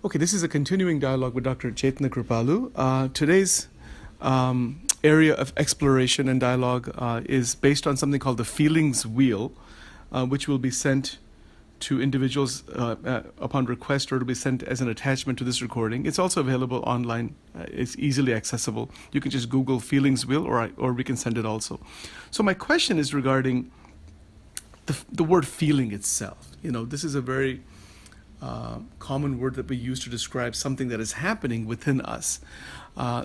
Okay, this is a continuing dialogue with Dr. Chetana Kripalu. Today's area of exploration and dialogue is based on something called the feelings wheel, which will be sent to individuals upon request, or it'll be sent as an attachment to this recording. It's also available online. It's easily accessible. You can just Google feelings wheel, or we can send it also. So my question is regarding the word feeling itself. This is a very common word that we use to describe something that is happening within us.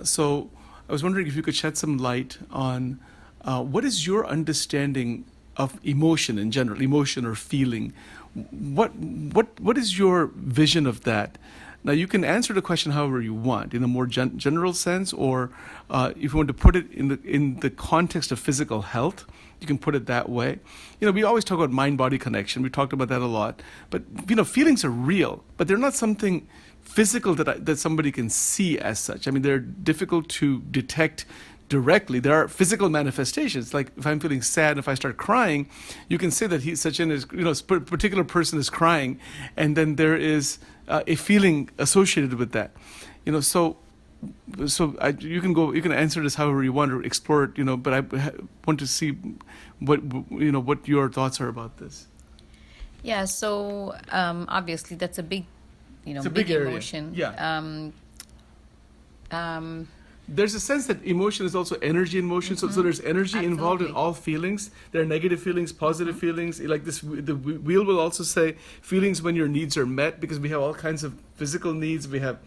So I was wondering if you could shed some light on what is your understanding of emotion in general, emotion or feeling. What is your vision of that? Now, you can answer the question however you want, in a more general sense, or if you want to put it in the context of physical health, you can put it that way. We always talk about mind-body connection. We talked about that a lot. But feelings are real, but they're not something physical that somebody can see as such. I mean, they're difficult to detect directly. There are physical manifestations. Like if I'm feeling sad, if I start crying, you can say that a particular person is crying, and then there is a feeling associated with that. You can answer this however you want, or explore it. But I want to see what your thoughts are about this. Yeah. So obviously that's a big, It's a big area. emotion. Yeah. There's a sense that emotion is also energy in motion. So there's energy involved in all feelings. There are negative feelings, positive feelings. Like this, the wheel will also say feelings when your needs are met, because we have all kinds of physical needs. We have,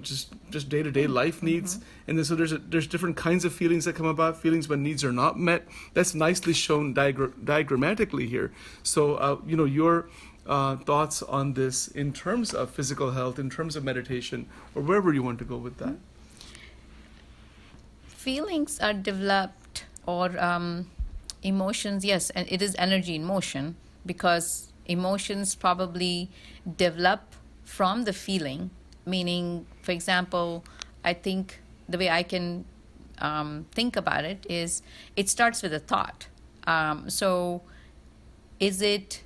just day-to-day life needs. And then so there's different kinds of feelings that come about. Feelings when needs are not met. That's nicely shown diagrammatically here. So, your thoughts on this in terms of physical health, in terms of meditation, or wherever you want to go with that. Feelings are developed, or emotions, yes, and it is energy in motion, because emotions probably develop from the feeling. Meaning, for example, I think the way I can think about it is it starts with a thought. So is it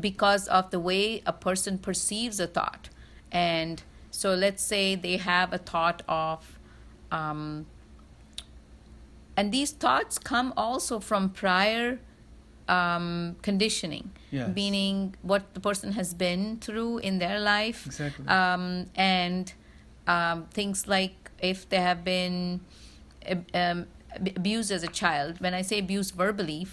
because of the way a person perceives a thought? And so let's say they have a thought of and these thoughts come also from prior conditioning, yes. Meaning what the person has been through in their life. Exactly. And things like if they have been abused as a child. When I say abused verbally,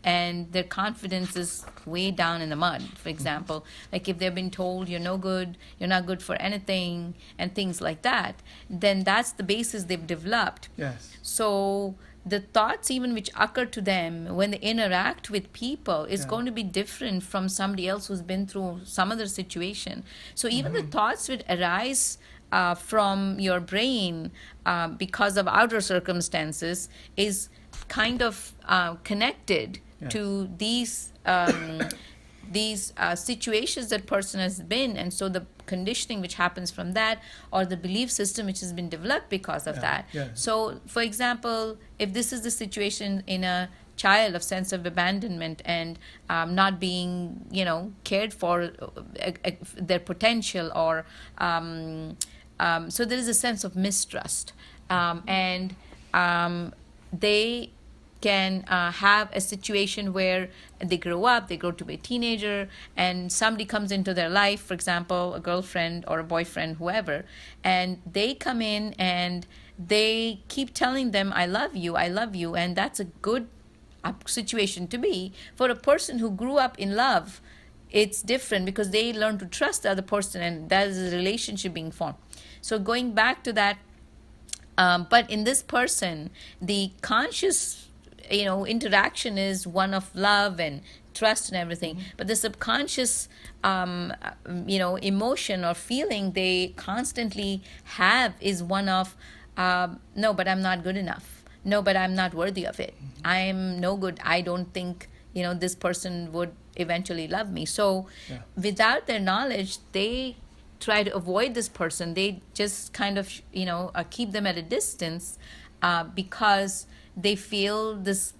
and their confidence is way down in the mud, for example, like if they've been told you're no good, you're not good for anything, and things like that, then that's the basis they've developed. Yes. So the thoughts even which occur to them when they interact with people is going to be different from somebody else who's been through some other situation. So even the thoughts which arise from your brain because of outer circumstances is kind of connected to these situations that person has been, and so the conditioning which happens from that, or the belief system which has been developed because of that. So for example, if this is the situation in a child of sense of abandonment and not being cared for their potential, or so there is a sense of mistrust, and they can have a situation where they grow to be a teenager, and somebody comes into their life, for example, a girlfriend or a boyfriend, whoever, and they come in and they keep telling them, I love you, and that's a good situation to be. For a person who grew up in love, it's different, because they learn to trust the other person, and that is a relationship being formed. So going back to that, but in this person, the conscious interaction is one of love and trust and everything, but the subconscious emotion or feeling they constantly have is one of no, but I'm not good enough, no, but I'm not worthy of it, I'm no good, I don't think this person would eventually love me. So without their knowledge, they try to avoid this person. They just kind of keep them at a distance, because they feel this,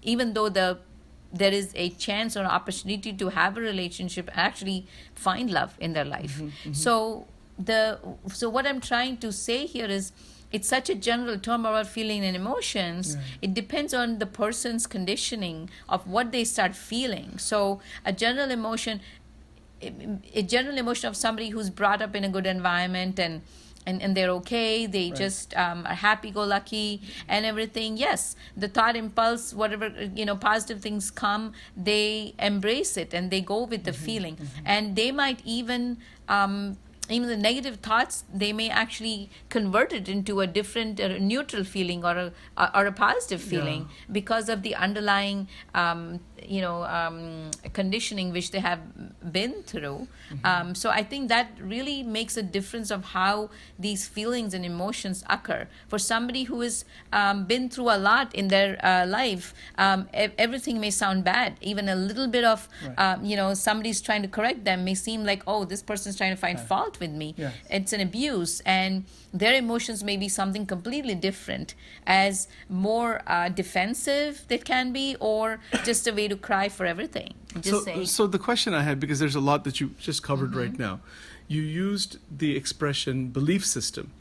even though there is a chance or opportunity to have a relationship, actually find love in their life. So so what I'm trying to say here is, it's such a general term about feeling and emotions. It depends on the person's conditioning of what they start feeling. So a general emotion of somebody who's brought up in a good environment, and they're okay, they just are happy-go-lucky and everything. Yes, the thought impulse, whatever, positive things come, they embrace it and they go with the feeling. And they might even the negative thoughts, they may actually convert it into a different neutral feeling or a positive feeling because of the underlying conditioning which they have been through. So I think that really makes a difference of how these feelings and emotions occur. For somebody who has been through a lot in their life, everything may sound bad. Even a little bit of somebody's trying to correct them may seem like, oh, this person's trying to find fault with me. It's an abuse, and their emotions may be something completely different, as more defensive that can be, or just a way to cry for everything. So the question I had, because there's a lot that you just covered right now, you used the expression belief system.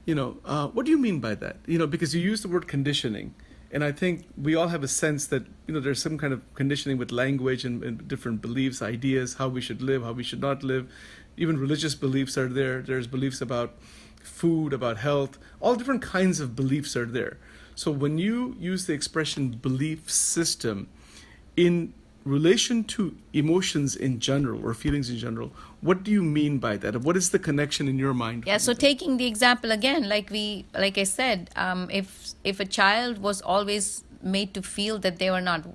What do you mean by that? Because you used the word conditioning, and I think we all have a sense that there's some kind of conditioning with language and different beliefs, ideas, how we should live, how we should not live. Even religious beliefs are there. There's beliefs about food, about health. All different kinds of beliefs are there. So when you use the expression belief system in relation to emotions in general or feelings in general, what do you mean by that? What is the connection in your mind? Yeah, so taking the example again, like I said, if a child was always made to feel that they were not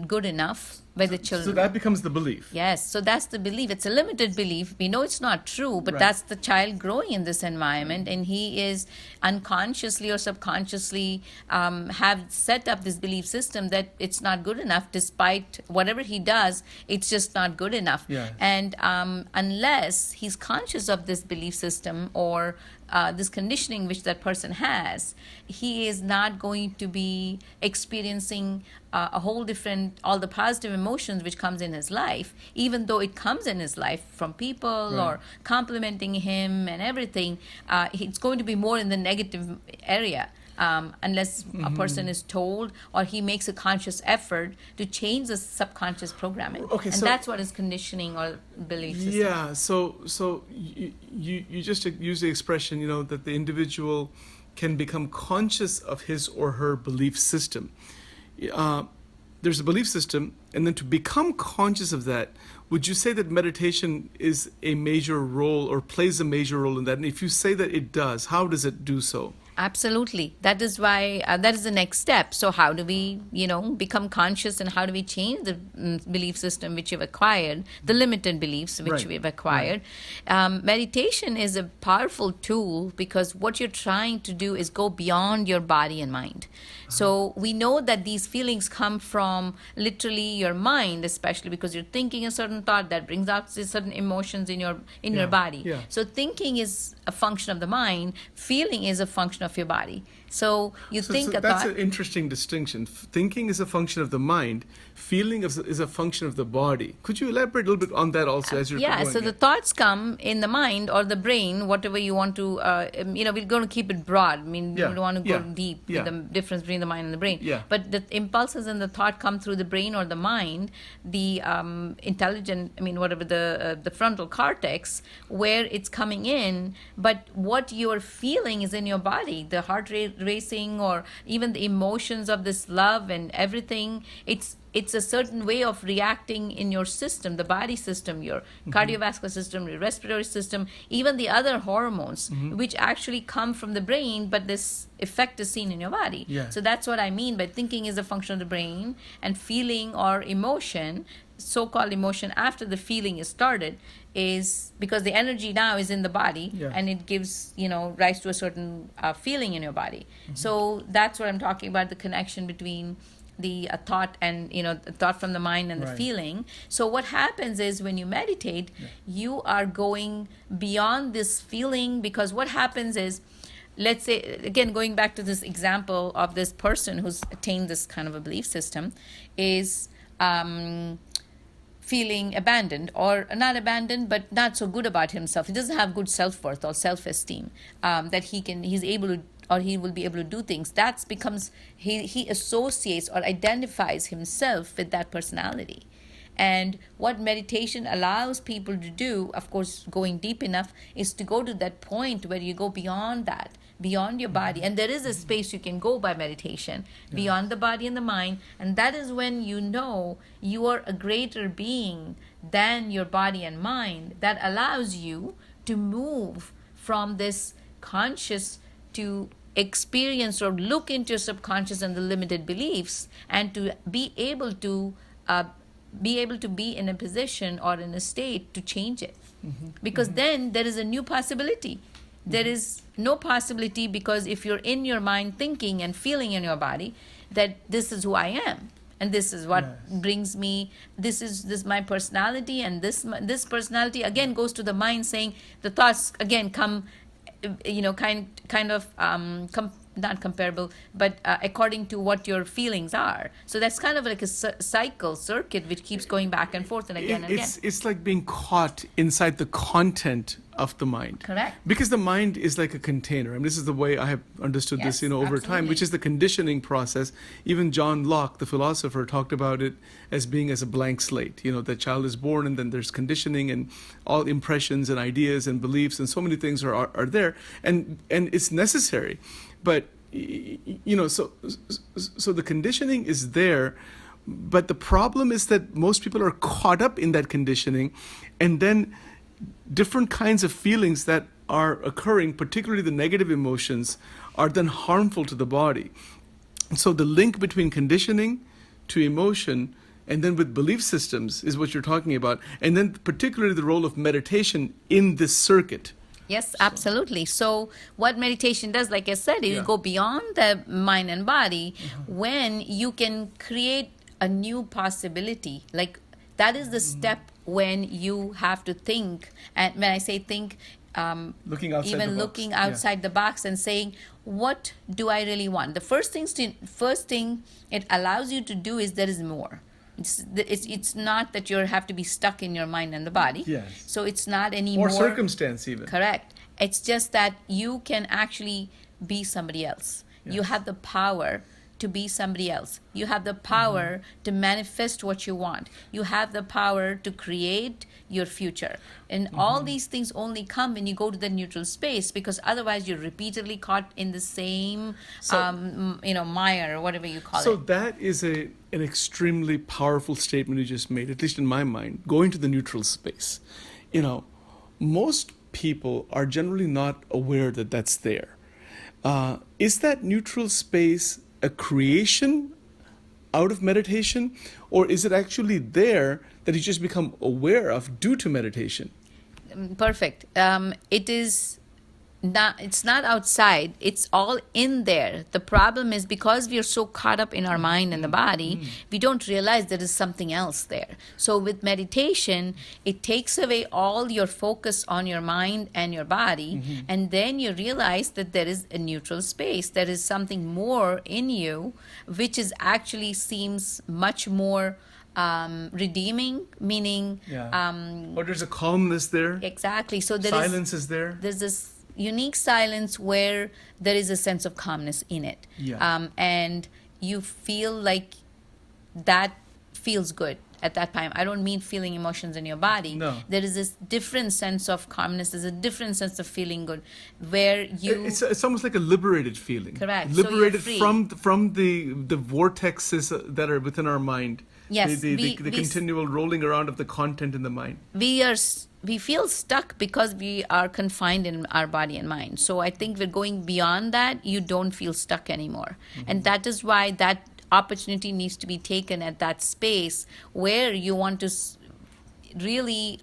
good enough by the children. So that becomes the belief. Yes, so that's the belief. It's a limited belief. We know it's not true, but that's the child growing in this environment, and he is unconsciously or subconsciously have set up this belief system that it's not good enough. Despite whatever he does, it's just not good enough. And unless he's conscious of this belief system or this conditioning which that person has, he is not going to be experiencing a whole different, all the positive emotions which comes in his life, even though it comes in his life from people or complimenting him and everything. It's going to be more in the negative area. Unless a person is told or he makes a conscious effort to change the subconscious programming. Okay, and that's what is conditioning or belief system. Yeah, so you just use the expression, that the individual can become conscious of his or her belief system. There's a belief system, and then to become conscious of that, would you say that meditation is a major role or plays a major role in that? And if you say that it does, how does it do so? Absolutely. That is why that is the next step. So how do we, become conscious, and how do we change the belief system which you've acquired, the limited beliefs which we've acquired? Meditation is a powerful tool because what you're trying to do is go beyond your body and mind. So we know that these feelings come from literally your mind, especially because you're thinking a certain thought that brings out certain emotions in your body. So thinking is a function of the mind, feeling is a function of your body. So think a that's thought. an interesting distinction. Thinking is a function of the mind. Feeling is a function of the body. Could you elaborate a little bit on that also as you're going? So the thoughts come in the mind or the brain, whatever you want to, we're going to keep it broad. I mean, we don't want to go deep with the difference between the mind and the brain. But the impulses and the thought come through the brain or the mind, the the frontal cortex, where it's coming in. But what you're feeling is in your body, the heart rate racing, or even the emotions of this love and everything. It's a certain way of reacting in your system, the body system, your cardiovascular system, your respiratory system, even the other hormones, which actually come from the brain, but this effect is seen in your body. So that's what I mean by thinking is a function of the brain, and feeling or emotion, so-called emotion after the feeling is started, is because the energy now is in the body, and it gives rise to a certain feeling in your body. So that's what I'm talking about, the connection between the thought and the thought from the mind and the feeling. So what happens is when you meditate, you are going beyond this feeling, because what happens is, let's say, again, going back to this example of this person who's attained this kind of a belief system, is feeling abandoned, or not abandoned but not so good about himself. He doesn't have good self-worth or self-esteem, that he's able to, or he will be able to do things. That becomes, he associates or identifies himself with that personality. And what meditation allows people to do, of course, going deep enough, is to go to that point where you go beyond that, beyond your body. And there is a space you can go by meditation, beyond the body and the mind. And that is when you know you are a greater being than your body and mind, that allows you to move from this conscious to experience or look into your subconscious and the limited beliefs, and to be able to be in a position or in a state to change it. Because then there is a new possibility. There is no possibility, because if you're in your mind thinking and feeling in your body that this is who I am, and this is what brings me, this is my personality, and this personality again goes to the mind, saying the thoughts again come, kind of not comparable, but according to what your feelings are. So that's kind of like a circuit which keeps going back and forth and again and again. It's like being caught inside the content of the mind. Correct. Because the mind is like a container. I mean, this is the way I have understood this, over time, which is the conditioning process. Even John Locke, the philosopher, talked about it as being as a blank slate. The child is born, and then there's conditioning, and all impressions and ideas and beliefs, and so many things are there, and it's necessary. But so the conditioning is there, but the problem is that most people are caught up in that conditioning, and then different kinds of feelings that are occurring, particularly the negative emotions, are then harmful to the body. So the link between conditioning to emotion, and then with belief systems, is what you're talking about, and then particularly the role of meditation in this circuit. Yes, absolutely. So what meditation does, like I said, you go beyond the mind and body when you can create a new possibility. Like that is the step when you have to think. And when I say think, looking outside even the box. looking outside the box and saying, what do I really want? The first thing it allows you to do is there is more. It's not that you have to be stuck in your mind and the body. Yes. So it's not anymore. Or circumstance even. Correct. It's just that you can actually be somebody else. Yes. You have the power to be somebody else. You have the power to manifest what you want. You have the power to create your future. And all these things only come when you go to the neutral space, because otherwise you're repeatedly caught in the same, mire or whatever you call it. So that is an extremely powerful statement you just made, at least in my mind, going to the neutral space. Most people are generally not aware that that's there. Is that neutral space a creation out of meditation, or is it actually there that you just become aware of due to meditation? Perfect. It's not outside, it's all in there. The problem is, because we are so caught up in our mind and the body, we don't realize there is something else there. So with meditation, it takes away all your focus on your mind and your body, and then you realize that there is a neutral space. There is something more in you, which is actually seems much more redeeming, meaning or there's a calmness there. Exactly. So there silence is there. There's this unique silence where there is a sense of calmness in it. And you feel like that feels good at that time. I don't mean feeling emotions in your body. No. There is this different sense of calmness. There's a different sense of feeling good, where you... It's almost like a liberated feeling. Correct. Liberated so from the vortexes that are within our mind. Yes. The continual rolling around of the content in the mind. We feel stuck because we are confined in our body and mind. So I think we're going beyond that. You don't feel stuck anymore. And that is why that opportunity needs to be taken at that space where you want to really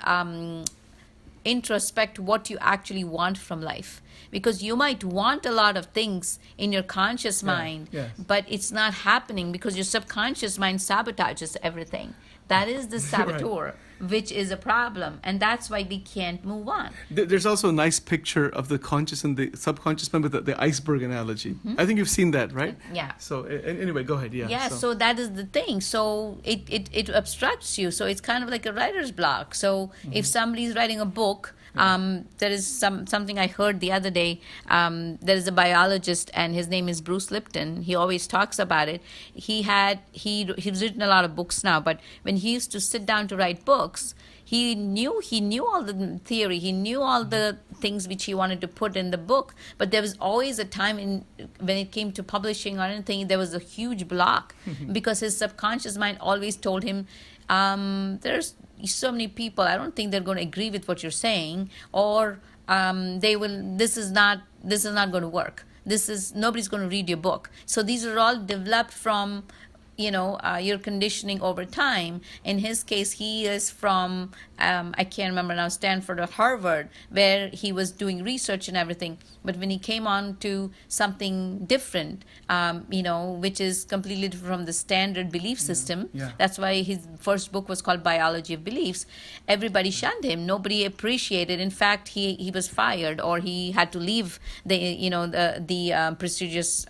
introspect what you actually want from life. Because you might want a lot of things in your conscious mind, but it's not happening because your subconscious mind sabotages everything. That is the saboteur, which is a problem, and that's why we can't move on. There's also a nice picture of the conscious and the subconscious mind with the iceberg analogy. I think you've seen that, right? Yeah. So anyway, go ahead. Yeah. Yeah, so that is the thing. So it obstructs you. So it's kind of like a writer's block. So if somebody's writing a book, there is something I heard the other day. There is a biologist, and his name is Bruce Lipton. He always talks about it. He's written a lot of books now, but when he used to sit down to write books, he knew all the theory. He knew all the things which he wanted to put in the book. But there was always a time when it came to publishing or anything, there was a huge block because his subconscious mind always told him, there's so many people, I don't think they're going to agree with what you're saying, or this is not going to work. Nobody's going to read your book. So these are all developed from your conditioning over time. In his case, he is from I can't remember now, Stanford or Harvard, where he was doing research and everything. But when he came on to something different, which is completely different from the standard belief system, that's why his first book was called Biology of Beliefs. Everybody shunned him. Nobody appreciated. In fact, he was fired, or he had to leave the prestigious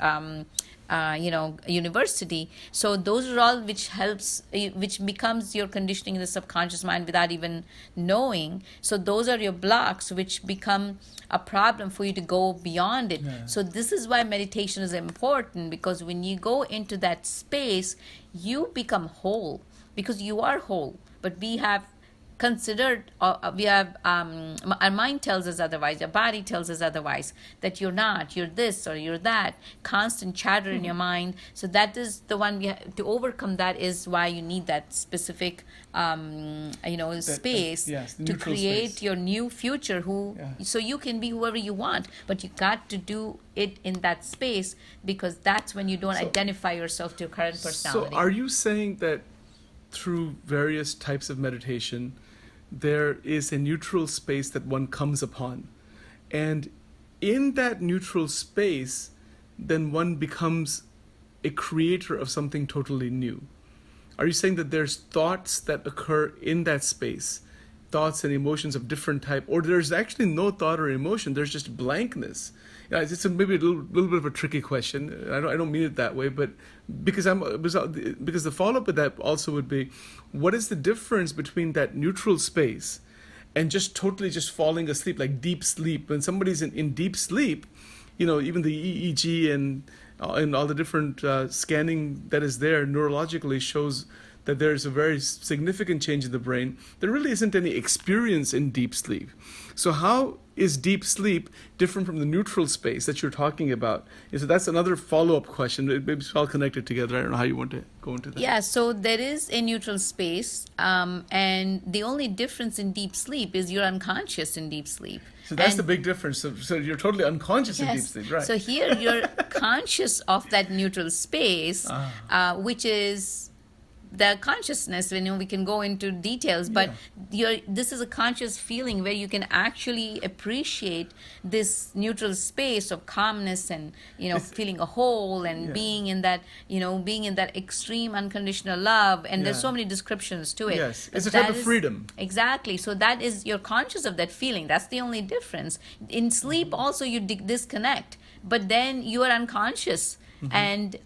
university. So those are all which becomes your conditioning in the subconscious mind without even knowing. So those are your blocks, which become a problem for you to go beyond it. So this is why meditation is important, because when you go into that space, you become whole, because you are whole. But we have considered, our mind tells us otherwise, your body tells us otherwise, that you're not, you're this or you're that, constant chatter in your mind. So that is the one to overcome. That is why you need that specific space to create space. Your new future, so you can be whoever you want, but you got to do it in that space, because that's when you don't identify yourself to your current personality. So are you saying that through various types of meditation, there is a neutral space that one comes upon, and in that neutral space, then one becomes a creator of something totally new? Are you saying that there's thoughts that occur in that space, thoughts and emotions of different type, or there's actually no thought or emotion, there's just blankness? It's maybe a little bit of a tricky question. I don't mean it that way, but because the follow-up with that also would be, what is the difference between that neutral space and just totally just falling asleep, like deep sleep? When somebody's in deep sleep, even the EEG and all the different scanning that is there neurologically shows that there's a very significant change in the brain. There really isn't any experience in deep sleep. So how is deep sleep different from the neutral space that you're talking about? So that's another follow-up question. Maybe it's all connected together. I don't know how you want to go into that. Yeah, so there is a neutral space, and the only difference in deep sleep is you're unconscious in deep sleep. So that's the big difference. So you're totally unconscious in deep sleep, right? So here you're conscious of that neutral space, which is the consciousness. We can go into details, but this is a conscious feeling where you can actually appreciate this neutral space of calmness and feeling a whole and being in that extreme unconditional love. And there's so many descriptions to it. Yes, it's a type of freedom. Exactly. So that is, you're conscious of that feeling. That's the only difference. In sleep also you disconnect, but then you are unconscious. And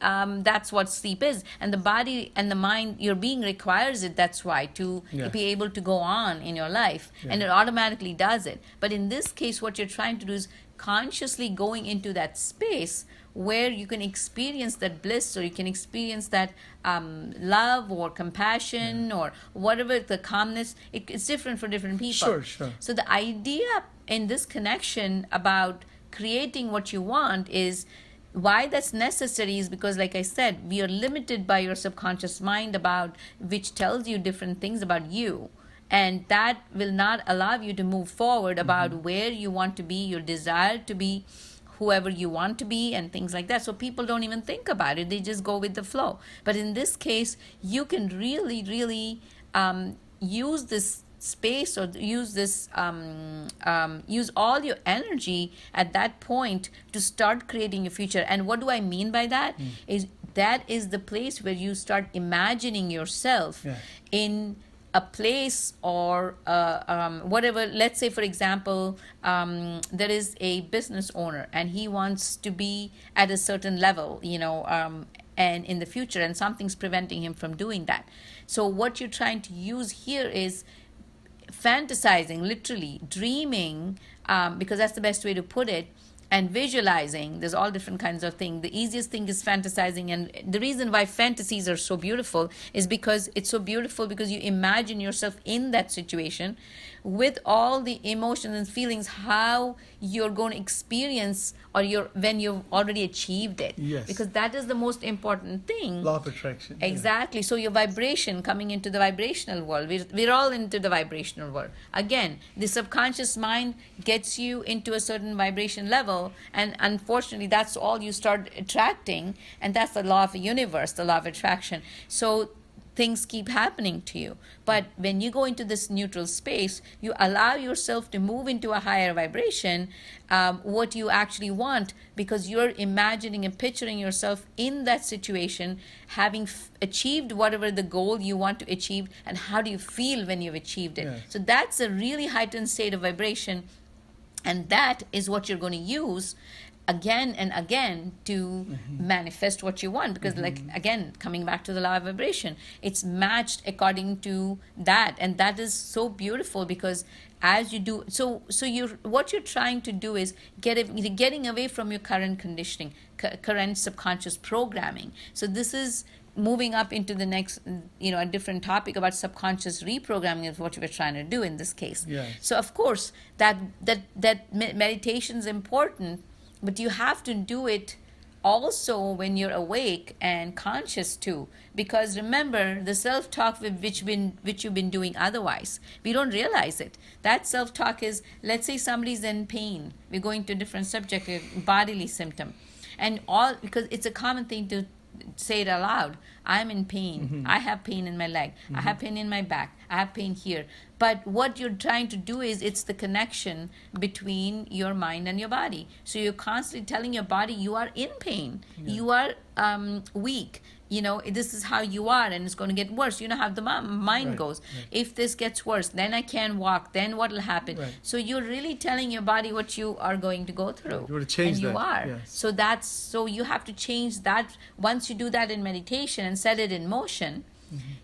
that's what sleep is. And the body and the mind, your being requires it. That's why, to be able to go on in your life. And it automatically does it. But in this case, what you're trying to do is consciously going into that space where you can experience that bliss, or you can experience that love or compassion or whatever, the calmness. It's different for different people. Sure. So the idea in this connection about creating what you want is, why that's necessary is because, like I said, we are limited by your subconscious mind, which tells you different things about you, and that will not allow you to move forward about where you want to be, your desire to be whoever you want to be, and things like that. So people don't even think about it, they just go with the flow. But in this case, you can really use this space, or use this use all your energy at that point to start creating your future. And what do I mean by that? Is that is the place where you start imagining yourself in a place or whatever. Let's say, for example, there is a business owner and he wants to be at a certain level, and in the future, and something's preventing him from doing that. So what you're trying to use here is fantasizing, literally dreaming, because that's the best way to put it, and visualizing. There's all different kinds of things. The easiest thing is fantasizing, and the reason why fantasies are so beautiful is because it's so beautiful because you imagine yourself in that situation with all the emotions and feelings, how you're going to experience or when you've already achieved it. Yes. Because that is the most important thing. Law of attraction. Exactly. So your vibration, coming into the vibrational world, we're all into the vibrational world. Again, the subconscious mind gets you into a certain vibration level, and unfortunately that's all you start attracting, and that's the law of the universe, the law of attraction. So things keep happening to you. But when you go into this neutral space, you allow yourself to move into a higher vibration, what you actually want, because you're imagining and picturing yourself in that situation, having achieved whatever the goal you want to achieve, and how do you feel when you've achieved it. Yes. So that's a really heightened state of vibration, and that is what you're going to use again and again to manifest what you want, because like, again, coming back to the law of vibration, it's matched according to that, and that is so beautiful, because as you do so what you're trying to do is getting away from your current conditioning, current subconscious programming. So this is moving up into the next, a different topic about subconscious reprogramming is what you were trying to do in this case. Yes. So of course that meditation is important, but you have to do it also when you're awake and conscious too, because remember, the self-talk which you've been doing otherwise, we don't realize it. That self-talk is, let's say somebody's in pain, we're going to a different subject, a bodily symptom, and all, because it's a common thing to say it aloud. I'm in pain. I have pain in my leg. I have pain in my back. I have pain here. But what you're trying to do is, it's the connection between your mind and your body. So you're constantly telling your body you are in pain. You are weak. This is how you are, and it's going to get worse. You know how the mind goes. Right. If this gets worse, then I can't walk. Then what will happen? Right. So you're really telling your body what you are going to go through. You want to change and you that. are. Yes. So you have to change that. Once you do that in meditation and set it in motion,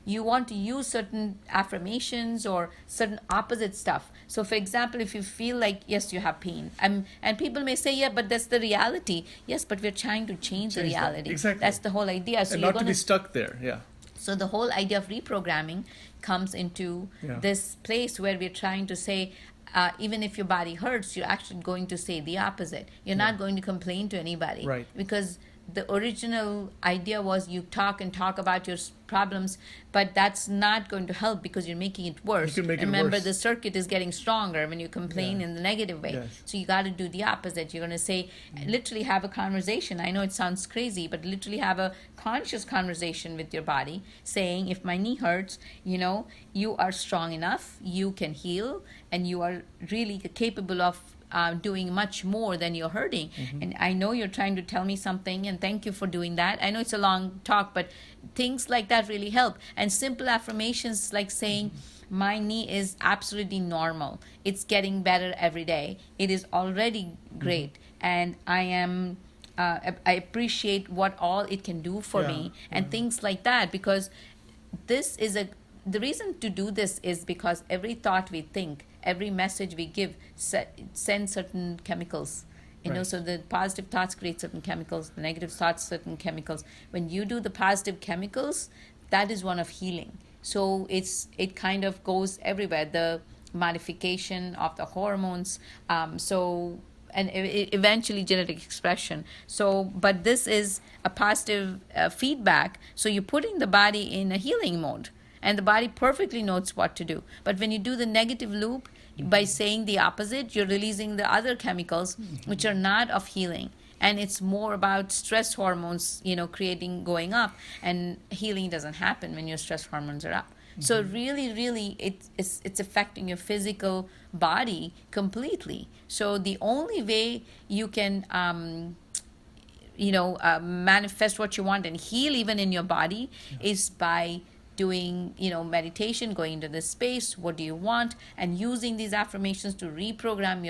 you want to use certain affirmations or certain opposite stuff. So for example, if you feel like, yes, you have pain, and people may say, yeah, but that's the reality. Yes, but we're trying to change the reality. Exactly. That's the whole idea. So and you're not to be stuck there. Yeah. So the whole idea of reprogramming comes into this place where we're trying to say, even if your body hurts, you're actually going to say the opposite. You're not going to complain to anybody. Right. Because the original idea was you talk about your problems, but that's not going to help, because you're making it worse. You can make Remember, it worse. the circuit is getting stronger when you complain in the negative way. Yes. So you got to do the opposite. You're going to say, literally have a conversation. I know it sounds crazy, but literally have a conscious conversation with your body, saying, if my knee hurts, you are strong enough, you can heal, and you are really capable of doing much more than you're hurting. And I know you're trying to tell me something, and thank you for doing that. I know it's a long talk, but things like that really help. And simple affirmations like saying, my knee is absolutely normal. It's getting better every day. It is already great. And I am I appreciate what all it can do for me, and things like that, because this is the reason to do this is because every thought we think, every message we give sends certain chemicals. So the positive thoughts create certain chemicals, the negative thoughts certain chemicals. When you do the positive chemicals, that is one of healing. So it kind of goes everywhere. The modification of the hormones, and eventually genetic expression. So, but this is a positive feedback. So you're putting the body in a healing mode, and the body perfectly knows what to do. But when you do the negative loop, by saying the opposite, you're releasing the other chemicals, which are not of healing. And it's more about stress hormones, going up, and healing doesn't happen when your stress hormones are up. So really, it's affecting your physical body completely. So the only way you can manifest what you want and heal even in your body is by doing meditation, going into this space, what do you want, and using these affirmations to reprogram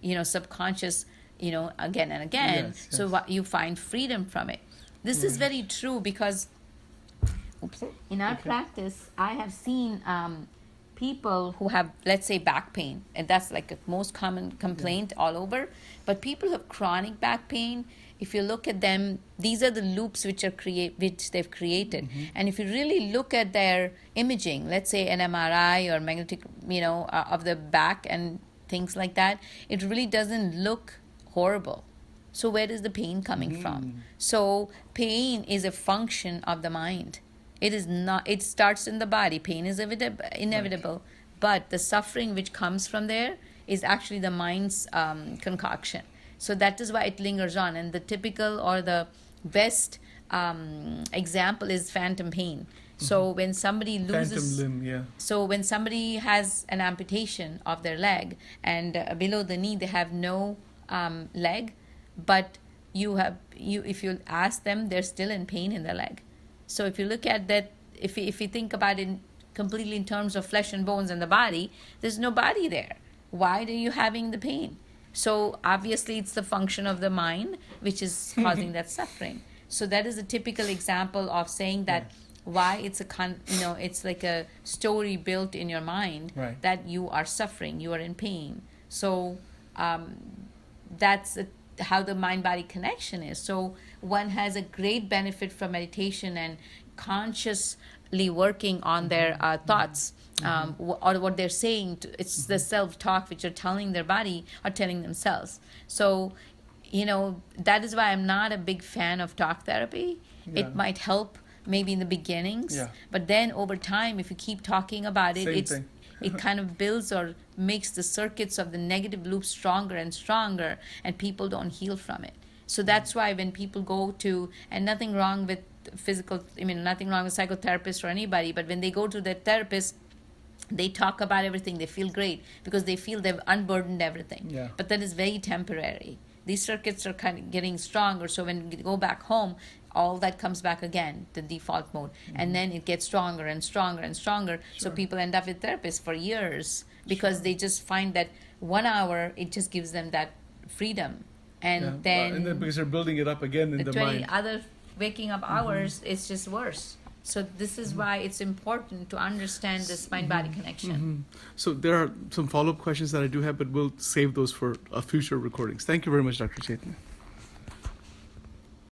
your subconscious again and again. Yes, so you find freedom from it. This is very true because in our practice I have seen people who have, let's say, back pain, and that's like a most common complaint all over. But people who have chronic back pain, if you look at them, these are the loops which they've created. And if you really look at their imaging, let's say an MRI or magnetic, of the back and things like that, it really doesn't look horrible. So where is the pain coming from? So pain is a function of the mind. It is not. It starts in the body. Pain is inevitable, but the suffering which comes from there is actually the mind's concoction. So that is why it lingers on. And the typical or the best example is phantom pain. So when somebody loses, phantom limb, so when somebody has an amputation of their leg and below the knee they have no leg, but if you ask them, they're still in pain in their leg. So if you look at that, if you think about it completely in terms of flesh and bones and the body, there's no body there. Why are you having the pain? So obviously it's the function of the mind which is causing that suffering. So that is a typical example of saying that why it's it's like a story built in your mind that you are suffering, you are in pain. So that's how the mind-body connection is. So one has a great benefit from meditation and consciously working on their thoughts or what they're saying. It's the self-talk which are telling their body or telling themselves. So, that is why I'm not a big fan of talk therapy. It might help maybe in the beginnings, but then over time, if you keep talking about it, it kind of builds or makes the circuits of the negative loop stronger and stronger, and people don't heal from it. So that's why when people go to, and nothing wrong with nothing wrong with psychotherapists or anybody, but when they go to their therapist, they talk about everything, they feel great because they feel they've unburdened everything. But that is very temporary. These circuits are kind of getting stronger, so when you go back home, all that comes back again, the default mode. And then it gets stronger and stronger and stronger. So people end up with therapists for years because they just find that 1 hour, it just gives them that freedom. And then because they're building it up again in the 20 mind. other waking up hours, it's just worse. So this is why it's important to understand this mind-body connection. So there are some follow-up questions that I do have, but we'll save those for future recordings. Thank you very much, Dr. Chetana.